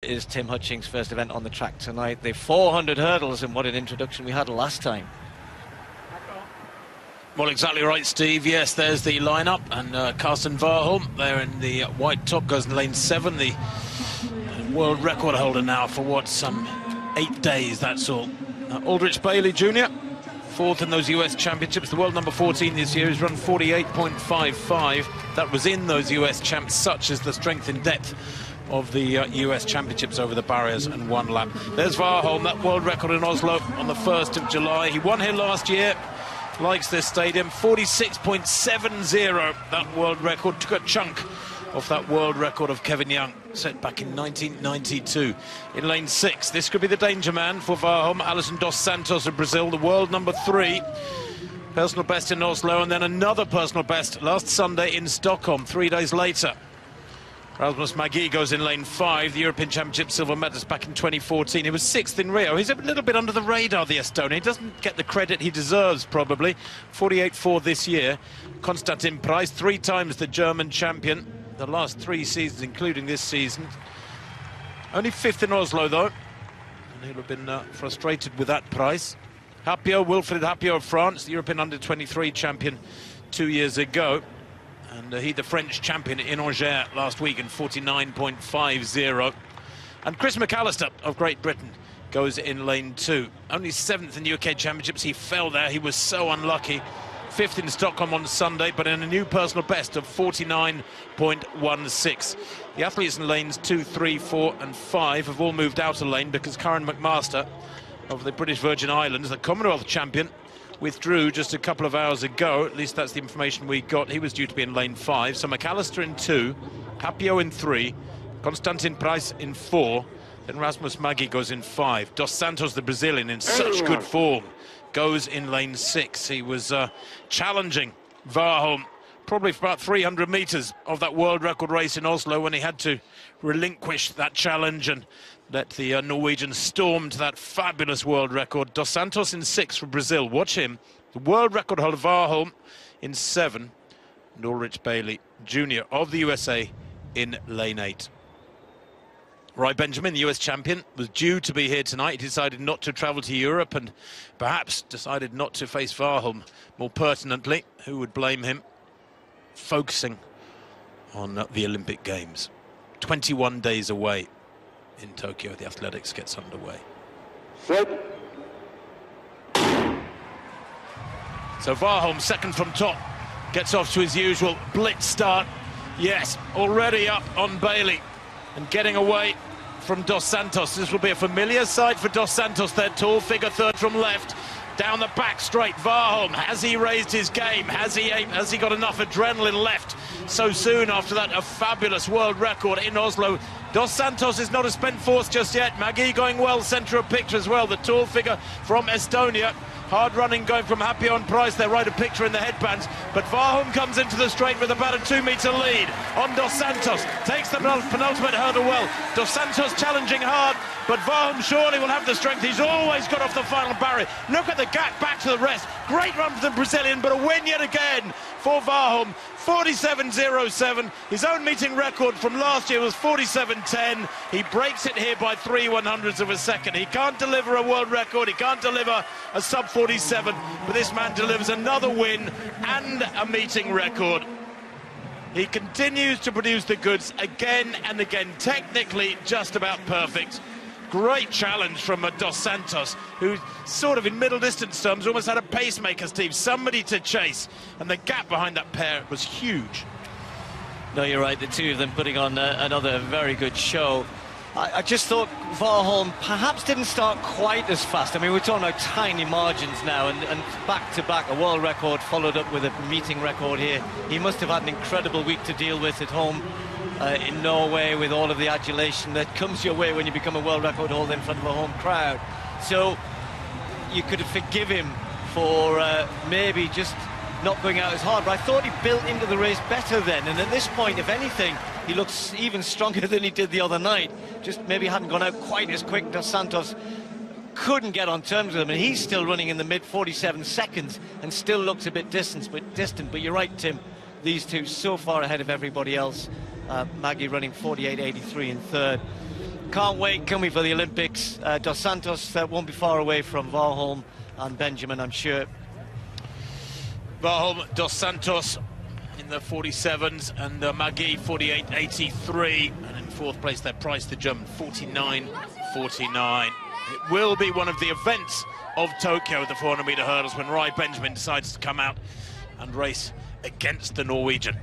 Is Tim Hutchings' first event on the track tonight. The 400 hurdles, and what an introduction we had last time. Well, exactly right, Steve. Yes, there's the lineup, and Carsten Warholm there in the white top goes in lane 7. The world record holder now for what, some 8 days, that's all. Aldrich Bailey Jr., 4th in those US Championships, the world number 14 this year. He's run 48.55. That was in those US Champs, such as the strength and depth of the US Championships over the barriers and 1 lap. There's Warholm, that world record in Oslo on the 1st of July. He won here last year, likes this stadium, 46.70. That world record took a chunk off that world record of Kevin Young, set back in 1992. In lane 6, this could be the danger man for Warholm. Alisson dos Santos of Brazil, the world number 3. Personal best in Oslo, and then another personal best last Sunday in Stockholm, 3 days later. Rasmus Maggi goes in lane 5, the European Championship silver medalist back in 2014. He was 6th in Rio. He's a little bit under the radar, the Estonian. He doesn't get the credit he deserves, probably. 48.4 this year. Konstantin Price, 3 times the German champion. The last 3 seasons, including this season. Only 5th in Oslo, though. And he'll have been frustrated with that price. Happio, Wilfried Happio of France, the European under-23 champion 2 years ago. And he, the French champion in Angers last week in 49.50. And Chris McAlister of Great Britain goes in lane 2. Only 7th in the UK Championships. He fell there. He was so unlucky. 5th in Stockholm on Sunday, but in a new personal best of 49.16. The athletes in lanes 2, 3, 4 and 5 have all moved out of lane because Karen McMaster of the British Virgin Islands, the Commonwealth champion, withdrew just a couple of hours ago. At least that's the information we got. He was due to be in lane 5. So McAlister in 2, Happio in 3, Konstantin Price in 4, then Rasmus Maggi goes in 5. Dos Santos, the Brazilian, in such good form, goes in lane 6. He was challenging Warholm probably for about 300 metres of that world record race in Oslo when he had to relinquish that challenge and let the Norwegian storm to that fabulous world record. Dos Santos in 6 for Brazil. Watch him. The world record holder Warholm in 7. And Aldrich Bailey Jr. of the USA in lane 8. Roy Benjamin, the US champion, was due to be here tonight. He decided not to travel to Europe and perhaps decided not to face Warholm more pertinently. Who would blame him? Focusing on the Olympic Games. 21 days away. In Tokyo, the athletics gets underway. So Warholm, second from top, gets off to his usual blitz start. Yes, already up on Bailey and getting away from Dos Santos. This will be a familiar sight for Dos Santos, their tall figure, third from left. Down the back straight, Warholm, has he raised his game? Has he got enough adrenaline left so soon after that a fabulous world record in Oslo? Dos Santos is not a spent force just yet. Maggi going well, centre of picture as well. The tall figure from Estonia. Hard running going from Happio and Price. They're right a picture in the headbands. But Warholm comes into the straight with about a 2-metre lead on Dos Santos. Takes the penultimate hurdle well. Dos Santos challenging hard, but Warholm surely will have the strength. He's always got off the final barrier. Look at the gap back to the rest. Great run for the Brazilian, but a win yet again for Warholm. 47.07. His own meeting record from last year was 47.10. He breaks it here by 3/100ths of a second. He can't deliver a world record. He can't deliver a sub 47, but this man delivers another win and a meeting record. He continues to produce the goods again and again. Technically just about perfect. Great challenge from Dos Santos, who sort of in middle distance terms almost had a pacemaker, Steve, somebody to chase, and the gap behind that pair was huge. No, you're right, the two of them putting on another very good show. I just thought Warholm perhaps didn't start quite as fast. I mean, we're talking about tiny margins now, and back-to-back, a world record followed up with a meeting record here. He must have had an incredible week to deal with at home. In Norway, with all of the adulation that comes your way when you become a world record holder in front of a home crowd. So you could forgive him for maybe just not going out as hard, but I thought he built into the race better then, and at this point, if anything, he looks even stronger than he did the other night. Just maybe hadn't gone out quite as quick. Dos Santos couldn't get on terms with him, and he's still running in the mid 47 seconds and still looks a bit distant, but you're right, Tim, these two so far ahead of everybody else. Maggi running 48.83 in third. Can't wait, can we, for the Olympics? Dos Santos won't be far away from Varholm and Benjamin, I'm sure. Varholm, Dos Santos in the 47s, and Magui 48.83, and in fourth place they're priced, the German, 49.49. It will be one of the events of Tokyo, the 400-metre hurdles, when Rai Benjamin decides to come out and race against the Norwegian.